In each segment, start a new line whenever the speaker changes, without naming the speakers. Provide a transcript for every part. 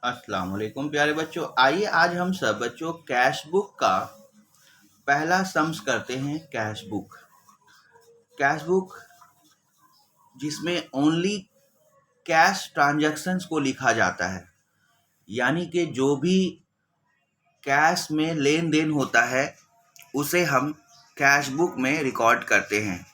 अस्सलाम वालेकुम प्यारे बच्चों। आइए आज हम सब बच्चों कैश बुक का पहला सम्स करते हैं। कैश बुक जिसमें ओनली कैश ट्रांजैक्शंस को लिखा जाता है, यानी कि जो भी कैश में लेन देन होता है उसे हम कैश बुक में रिकॉर्ड करते हैं।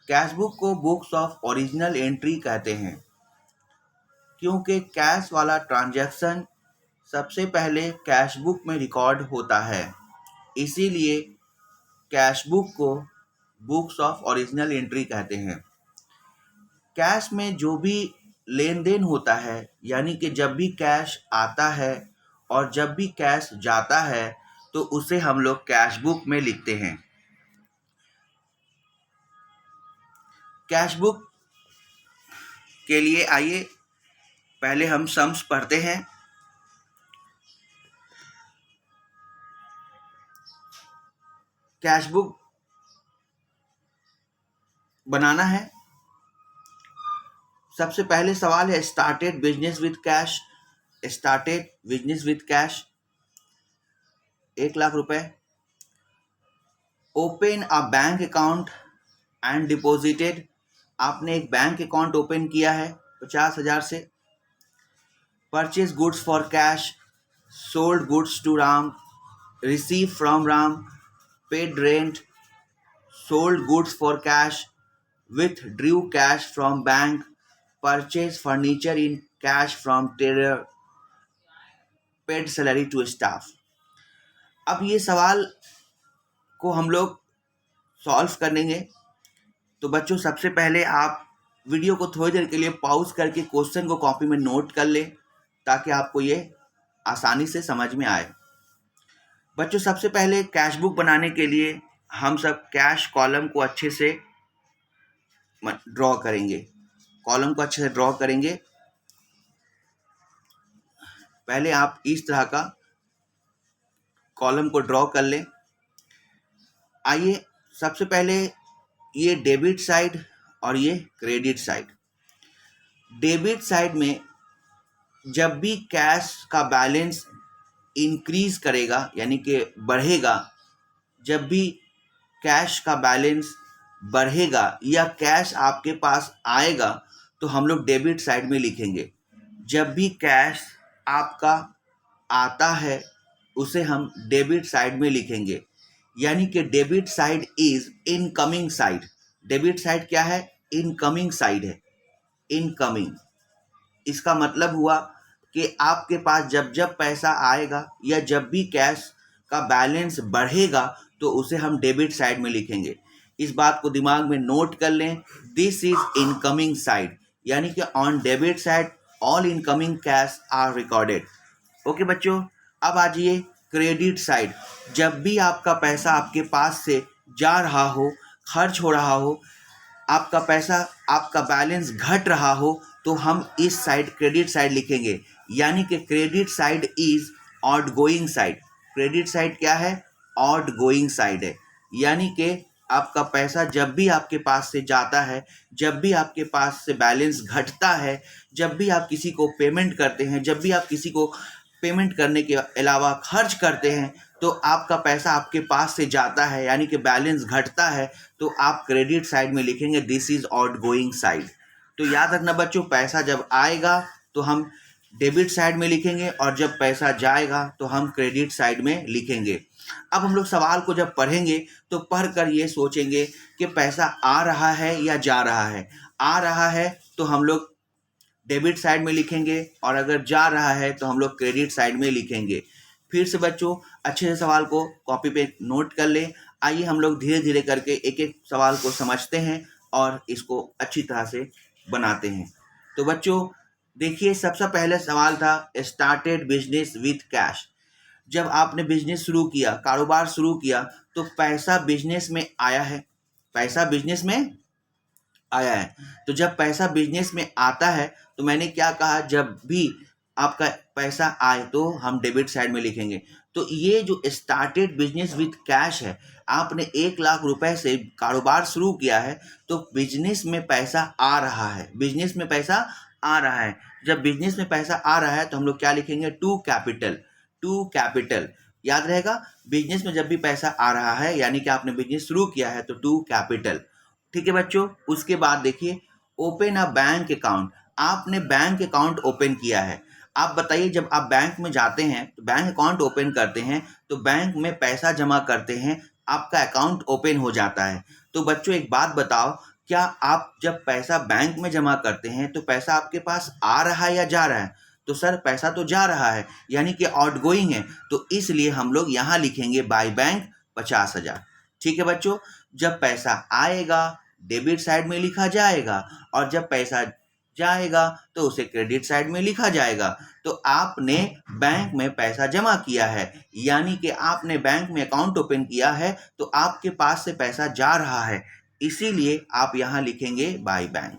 कैश बुक को बुक्स ऑफ ओरिजिनल एंट्री कहते हैं, क्योंकि कैश वाला ट्रांजैक्शन सबसे पहले कैश बुक में रिकॉर्ड होता है। इसीलिए कैश बुक को बुक्स ऑफ ओरिजिनल एंट्री कहते हैं। कैश में जो भी लेन देन होता है, यानी कि जब भी कैश आता है और जब भी कैश जाता है, तो उसे हम लोग कैश बुक में लिखते हैं। कैश बुक के लिए आइए पहले हम सम्स पढ़ते हैं। कैश बुक बनाना है। सबसे पहले सवाल है, started business with cash. Started business with cash 1,00,000 रुपए। Open a bank account and deposited. आपने एक बैंक अकाउंट ओपन किया है 50,000 से। Purchase goods for cash, sold goods to Ram, receive from Ram, paid rent, sold goods for cash, withdrew cash from bank, purchase furniture in cash from tailor, paid salary to staff। अब ये सवाल को हम लोग solve करेंगे। तो बच्चों सबसे पहले आप वीडियो को थोड़ी देर के लिए पॉज करके क्वेश्चन को कॉपी में नोट कर लें, ताकि आपको ये आसानी से समझ में आए। बच्चों सबसे पहले कैश बुक बनाने के लिए हम सब कैश कॉलम को अच्छे से ड्रॉ करेंगे। कॉलम को अच्छे से ड्रॉ करेंगे। पहले आप इस तरह का कॉलम को ड्रॉ कर लें। आइए सबसे पहले ये डेबिट साइड और ये क्रेडिट साइड। डेबिट साइड में जब भी कैश का बैलेंस इंक्रीज करेगा, यानी कि बढ़ेगा, जब भी कैश का बैलेंस बढ़ेगा या कैश आपके पास आएगा, तो हम लोग डेबिट साइड में लिखेंगे। जब भी कैश आपका आता है उसे हम डेबिट साइड में लिखेंगे, यानी कि debit side is incoming side. Debit side क्या है? इनकमिंग साइड है। इनकमिंग, इसका मतलब हुआ कि आपके पास जब जब पैसा आएगा या जब भी कैश का बैलेंस बढ़ेगा, तो उसे हम डेबिट साइड में लिखेंगे। इस बात को दिमाग में नोट कर लें। दिस इज इनकमिंग साइड, यानी कि on debit side all incoming cash are recorded. Okay बच्चों, अब आ जाइए क्रेडिट साइड। जब भी आपका पैसा आपके पास से जा रहा हो, खर्च हो रहा हो, आपका पैसा, आपका बैलेंस घट रहा हो, तो हम इस साइड क्रेडिट साइड लिखेंगे, यानी कि credit side is outgoing side. Credit side क्या है? आउटगोइंग साइड है, यानी कि आपका पैसा जब भी आपके पास से जाता है, जब भी आपके पास से बैलेंस घटता है, जब भी आप किसी को पेमेंट करते हैं, जब भी आप किसी को पेमेंट करने के अलावा खर्च करते हैं, तो आपका पैसा आपके पास से जाता है, यानी कि बैलेंस घटता है, तो आप क्रेडिट साइड में लिखेंगे दिस इज आउटगोइंग साइड। तो याद रखना बच्चों, पैसा जब आएगा तो हम डेबिट साइड में लिखेंगे और जब पैसा जाएगा तो हम क्रेडिट साइड में लिखेंगे। अब हम लोग सवाल को जब पढ़ेंगे तो पढ़कर ये सोचेंगे कि पैसा आ रहा है या जा रहा है। आ रहा है तो हम लोग डेबिट साइड में लिखेंगे, और अगर जा रहा है तो हम लोग क्रेडिट साइड में लिखेंगे। फिर से बच्चों अच्छे से सवाल को कॉपी पे नोट कर लें। आइए हम लोग धीरे धीरे करके एक एक सवाल को समझते हैं और इसको अच्छी तरह से बनाते हैं। तो बच्चों देखिए, सबसे पहले सवाल था स्टार्टेड बिजनेस विथ कैश। जब आपने बिजनेस शुरू किया, कारोबार शुरू किया, तो पैसा बिजनेस में आया है। पैसा बिजनेस में आया है। तो जब पैसा बिजनेस में आता है, तो मैंने क्या कहा, जब भी आपका पैसा आए तो हम डेबिट साइड में लिखेंगे। तो ये जो स्टार्टेड बिजनेस विथ कैश है, आपने 1,00,000 रुपए से कारोबार शुरू किया है, तो बिजनेस में पैसा आ रहा है। बिजनेस में पैसा आ रहा है। जब बिजनेस में पैसा आ रहा है तो हम लोग क्या लिखेंगे, टू कैपिटल। टू कैपिटल याद रहेगा, बिजनेस में जब भी पैसा आ रहा है यानी कि आपने बिजनेस शुरू किया है तो टू कैपिटल। ठीक है बच्चों, उसके बाद देखिए ओपन अ बैंक अकाउंट। आपने बैंक अकाउंट ओपन किया है। आप बताइए, जब आप बैंक में जाते हैं तो बैंक अकाउंट ओपन करते हैं तो बैंक में पैसा जमा करते हैं, आपका अकाउंट ओपन हो जाता है। तो बच्चों एक बात बताओ, क्या आप जब पैसा बैंक में जमा करते हैं तो पैसा आपके पास आ रहा है या जा रहा है? तो सर पैसा तो जा रहा है, यानी कि आउटगोइंग है, तो इसलिए हम लोग यहाँ लिखेंगे बाय बैंक 50,000। ठीक है बच्चों, जब पैसा आएगा डेबिट साइड में लिखा जाएगा और जब पैसा जाएगा तो उसे क्रेडिट साइड में लिखा जाएगा। तो आपने बैंक में पैसा जमा किया है, यानी कि आपने बैंक में अकाउंट ओपन किया है तो आपके पास से पैसा जा रहा है, इसीलिए आप यहाँ लिखेंगे बाय बैंक।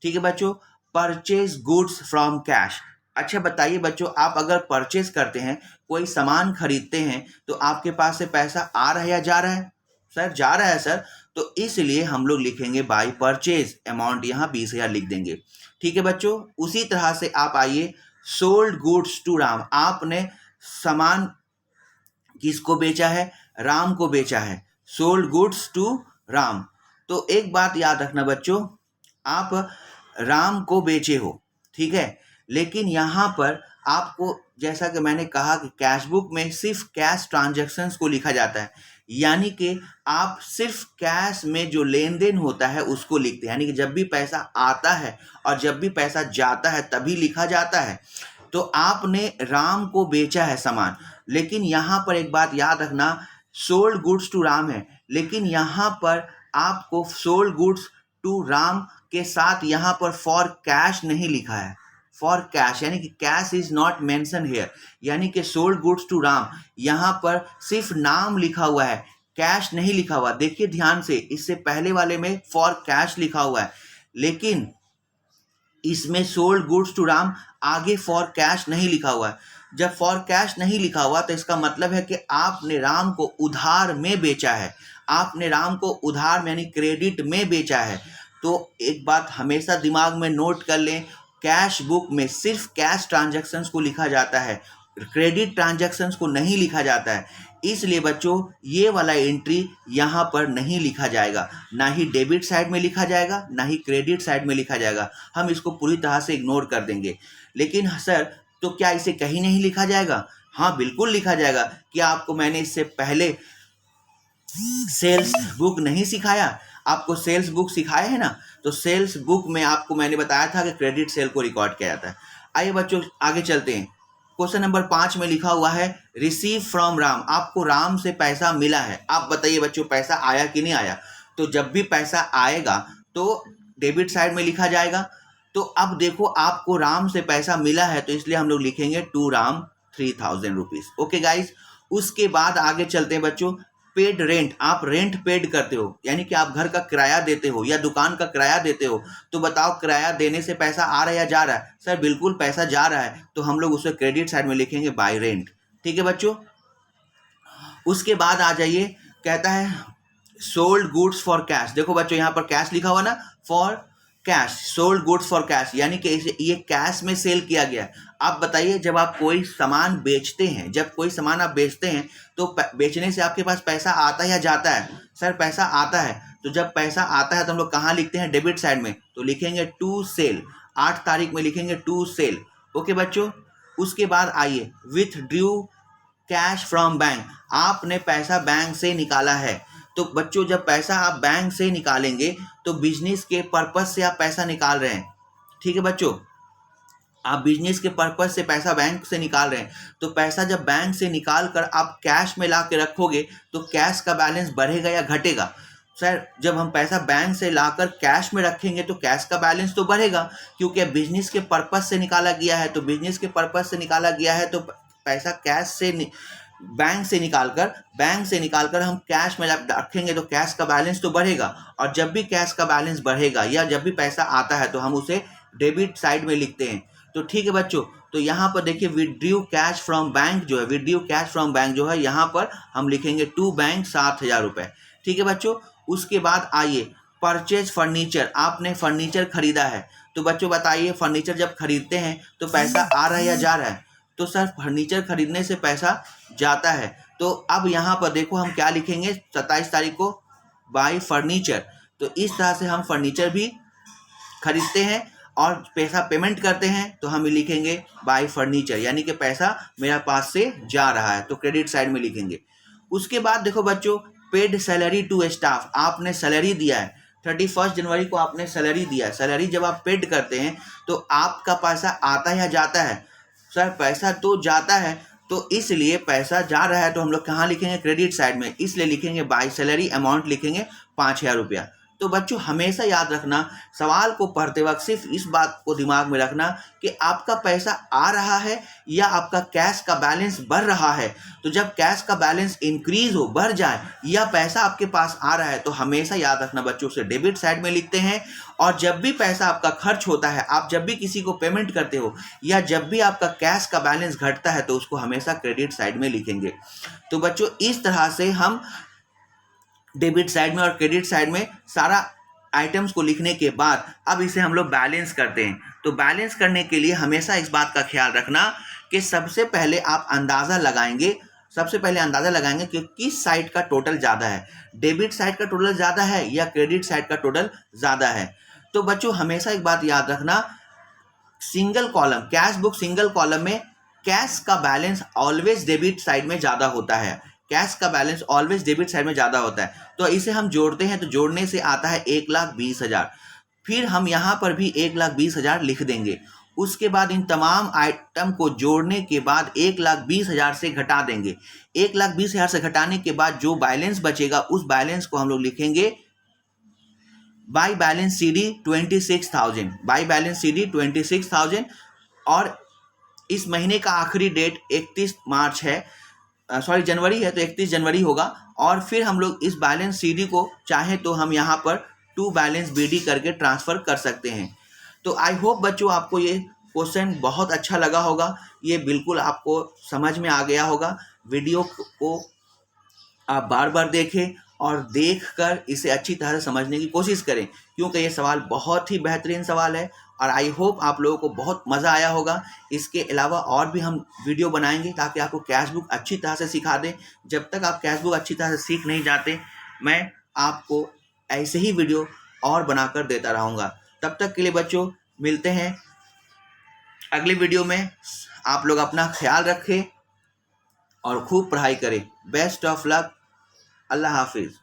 ठीक है बच्चों, परचेज गुड्स फ्रॉम कैश। अच्छा बताइए बच्चों, आप अगर परचेज करते हैं, कोई सामान खरीदते हैं, तो आपके पास से पैसा आ रहा है या जा रहा है? सर जा रहा है सर, तो इसलिए हम लोग लिखेंगे बाय परचेज, अमाउंट यहाँ 20,000 लिख देंगे। ठीक है बच्चों, उसी तरह से आप आइए सोल्ड गुड्स टू राम। आपने सामान किसको बेचा है? राम को बेचा है। Sold goods to Ram. तो एक बात याद रखना बच्चों, आप राम को बेचे हो, ठीक है, लेकिन यहाँ पर आपको जैसा कि मैंने कहा कि कैश बुक में सिर्फ कैश ट्रांजैक्शंस को लिखा जाता है, यानी कि आप सिर्फ कैश में जो लेन देन होता है उसको लिखते हैं, यानी कि जब भी पैसा आता है और जब भी पैसा जाता है तभी लिखा जाता है। तो आपने राम को बेचा है सामान, लेकिन यहाँ पर एक बात याद रखना, सोल्ड गुड्स टू राम है, लेकिन यहाँ पर आपको सोल्ड गुड्स टू राम के साथ यहाँ पर फॉर कैश नहीं लिखा है। फॉर कैश यानी कि cash is not mention here, यानी कि सोल्ड गुड्स टू राम यहाँ पर सिर्फ नाम लिखा हुआ है, कैश नहीं लिखा हुआ। देखिए ध्यान से, इससे पहले वाले में फॉर कैश लिखा हुआ है, लेकिन इसमें सोल्ड गुड्स टू राम आगे फॉर कैश नहीं लिखा हुआ है। जब फॉर कैश नहीं लिखा हुआ तो इसका मतलब है कि आपने राम को उधार में बेचा है, आपने राम को उधार में यानी क्रेडिट में बेचा है। तो एक बात हमेशा दिमाग में नोट कर लें, कैश बुक में सिर्फ कैश ट्रांजैक्शंस को लिखा जाता है, क्रेडिट ट्रांजैक्शंस को नहीं लिखा जाता है। इसलिए बच्चों ये वाला एंट्री यहाँ पर नहीं लिखा जाएगा, ना ही डेबिट साइड में लिखा जाएगा ना ही क्रेडिट साइड में लिखा जाएगा, हम इसको पूरी तरह से इग्नोर कर देंगे। लेकिन सर तो क्या इसे कहीं नहीं लिखा जाएगा? हाँ बिल्कुल लिखा जाएगा। क्या आपको मैंने इससे पहले सेल्स बुक नहीं सिखाया? आपको सेल्स बुक सिखाया है ना, तो सेल्स बुक में आपको मैंने बताया था कि क्रेडिट सेल को रिकॉर्ड किया जाता है। आइए बच्चों आगे चलते हैं। क्वेश्चन नंबर 5 में लिखा हुआ है रिसीव फ्रॉम राम। आपको राम से पैसा मिला है, आप बताइए बच्चों पैसा आया कि नहीं आया? तो जब भी पैसा आएगा तो डेबिट साइड में लिखा जाएगा। तो अब देखो आपको राम से पैसा मिला है तो इसलिए हम लोग लिखेंगे to Ram 3,000 rupees. Okay guys, उसके बाद आगे चलते हैं बच्चों। पेड रेंट, आप रेंट पेड करते हो, यानी कि आप घर का किराया देते हो या दुकान का किराया देते हो, तो बताओ किराया देने से पैसा आ रहा है या जा रहा है? सर बिल्कुल पैसा जा रहा है, तो हम लोग उसे क्रेडिट साइड में लिखेंगे बाय रेंट। ठीक है बच्चों, उसके बाद आ जाइए, कहता है सोल्ड गुड्स फॉर कैश। देखो बच्चों यहाँ पर कैश लिखा हुआ ना, for cash, sold goods for cash, यानी कि ये कैश में सेल किया गया है। आप बताइए जब आप कोई सामान बेचते हैं, जब कोई सामान आप बेचते हैं तो बेचने से आपके पास पैसा आता है या जाता है? सर पैसा आता है। तो जब पैसा आता है तो हम लोग कहाँ लिखते हैं? डेबिट साइड में, तो लिखेंगे टू सेल। 8 तारीख में लिखेंगे टू सेल। ओके बच्चों, उसके बाद आइए with Drew cash from bank. आपने पैसा बैंक से निकाला है, तो बच्चों जब पैसा आप बैंक से निकालेंगे तो बिजनेस के पर्पस से आप पैसा निकाल रहे हैं। ठीक है बच्चों, आप बिजनेस के पर्पस से पैसा बैंक से निकाल रहे हैं, तो पैसा जब बैंक से निकाल कर आप कैश में ला के रखोगे तो कैश का बैलेंस बढ़ेगा या घटेगा? सर जब हम पैसा बैंक से लाकर कैश में रखेंगे तो कैश का बैलेंस तो बढ़ेगा, क्योंकि बिजनेस के पर्पस से निकाला गया है। तो बिजनेस के पर्पस से निकाला गया है तो पैसा कैश से बैंक से निकालकर हम कैश में रखेंगे तो कैश का बैलेंस तो बढ़ेगा, और जब भी कैश का बैलेंस बढ़ेगा या जब भी पैसा आता है तो हम उसे डेबिट साइड में लिखते हैं। तो ठीक है बच्चों, तो यहाँ पर देखिए विड्रू कैश फ्रॉम बैंक जो है, विड्रू कैश फ्रॉम बैंक जो है यहाँ पर हम लिखेंगे टू बैंक 7,000 रुपये। ठीक है बच्चों, उसके बाद आइए परचेज फर्नीचर, आपने फर्नीचर खरीदा है। तो बच्चों बताइए, फर्नीचर जब खरीदते हैं तो पैसा आ रहा है या जा रहा है? तो सर फर्नीचर खरीदने से पैसा जाता है। तो अब यहाँ पर देखो हम क्या लिखेंगे 27 तारीख को, बाय फर्नीचर। तो इस तरह से हम फर्नीचर भी खरीदते हैं और पैसा पेमेंट करते हैं, तो हम लिखेंगे बाय फर्नीचर, यानी कि पैसा मेरा पास से जा रहा है, तो क्रेडिट साइड में लिखेंगे। उसके बाद देखो बच्चों, पेड सैलरी टू स्टाफ, आपने सैलरी दिया है 31 जनवरी को, आपने सैलरी दिया है। सैलरी जब आप पेड करते हैं तो आपका पैसा आता है या जाता है? सर पैसा तो जाता है, तो इसलिए पैसा जा रहा है तो हम लोग कहाँ लिखेंगे? क्रेडिट साइड में, इसलिए लिखेंगे बाय सैलरी, अमाउंट लिखेंगे 5,000 रुपया। तो बच्चों हमेशा याद रखना, सवाल को पढ़ते वक्त सिर्फ इस बात को दिमाग में रखना कि आपका पैसा आ रहा है या आपका कैश का बैलेंस बढ़ रहा है। तो जब कैश का बैलेंस इंक्रीज हो, बढ़ जाए, या पैसा आपके पास आ रहा है, तो हमेशा याद रखना बच्चों से डेबिट साइड में लिखते हैं। और जब भी पैसा आपका खर्च होता है, आप जब भी किसी को पेमेंट करते हो या जब भी आपका कैश का बैलेंस घटता है, तो उसको हमेशा क्रेडिट साइड में लिखेंगे। तो बच्चों इस तरह से हम डेबिट साइड में और क्रेडिट साइड में सारा आइटम्स को लिखने के बाद अब इसे हम लोग बैलेंस करते हैं। तो बैलेंस करने के लिए हमेशा इस बात का ख्याल रखना कि सबसे पहले आप अंदाज़ा लगाएंगे कि किस साइड का टोटल ज़्यादा है, डेबिट साइड का टोटल ज़्यादा है या क्रेडिट साइड का टोटल ज़्यादा है। तो बच्चों हमेशा एक बात याद रखना, single column cash book, single column में कैश का बैलेंस ऑलवेज डेबिट साइड में ज़्यादा होता है, कैश का बैलेंस ऑलवेज डेबिट साइड में ज़्यादा होता है। तो इसे हम जोड़ते हैं, तो जोड़ने से आता है 1,20,000। फिर हम यहाँ पर भी 1,20,000 लिख देंगे। उसके बाद इन तमाम आइटम को जोड़ने के बाद 1,20,000 से घटा देंगे। 1,20,000 से घटाने के बाद जो बैलेंस बचेगा, उस बैलेंस को हम लोग लिखेंगे by balance CD 26,000, by balance CD 26,000। और इस महीने का आखिरी डेट 31 मार्च है, जनवरी है, तो 31 जनवरी होगा। और फिर हम लोग इस बैलेंस CD को चाहे तो हम यहाँ पर टू बैलेंस BD करके ट्रांसफ़र कर सकते हैं। तो आई होप बच्चों आपको ये क्वेश्चन बहुत अच्छा लगा होगा, ये बिल्कुल आपको समझ में आ गया होगा। वीडियो को आप बार बार देखें और देखकर इसे अच्छी तरह से समझने की कोशिश करें, क्योंकि ये सवाल बहुत ही बेहतरीन सवाल है और आई होप आप लोगों को बहुत मज़ा आया होगा। इसके अलावा और भी हम वीडियो बनाएंगे ताकि आपको कैश बुक अच्छी तरह से सिखा दें। जब तक आप कैश बुक अच्छी तरह से सीख नहीं जाते, मैं आपको ऐसे ही वीडियो और बनाकर देता रहूँगा। तब तक के लिए बच्चों मिलते हैं अगली वीडियो में। आप लोग अपना ख्याल रखें और खूब पढ़ाई करें। Best of luck. अल्लाह हाफिज़।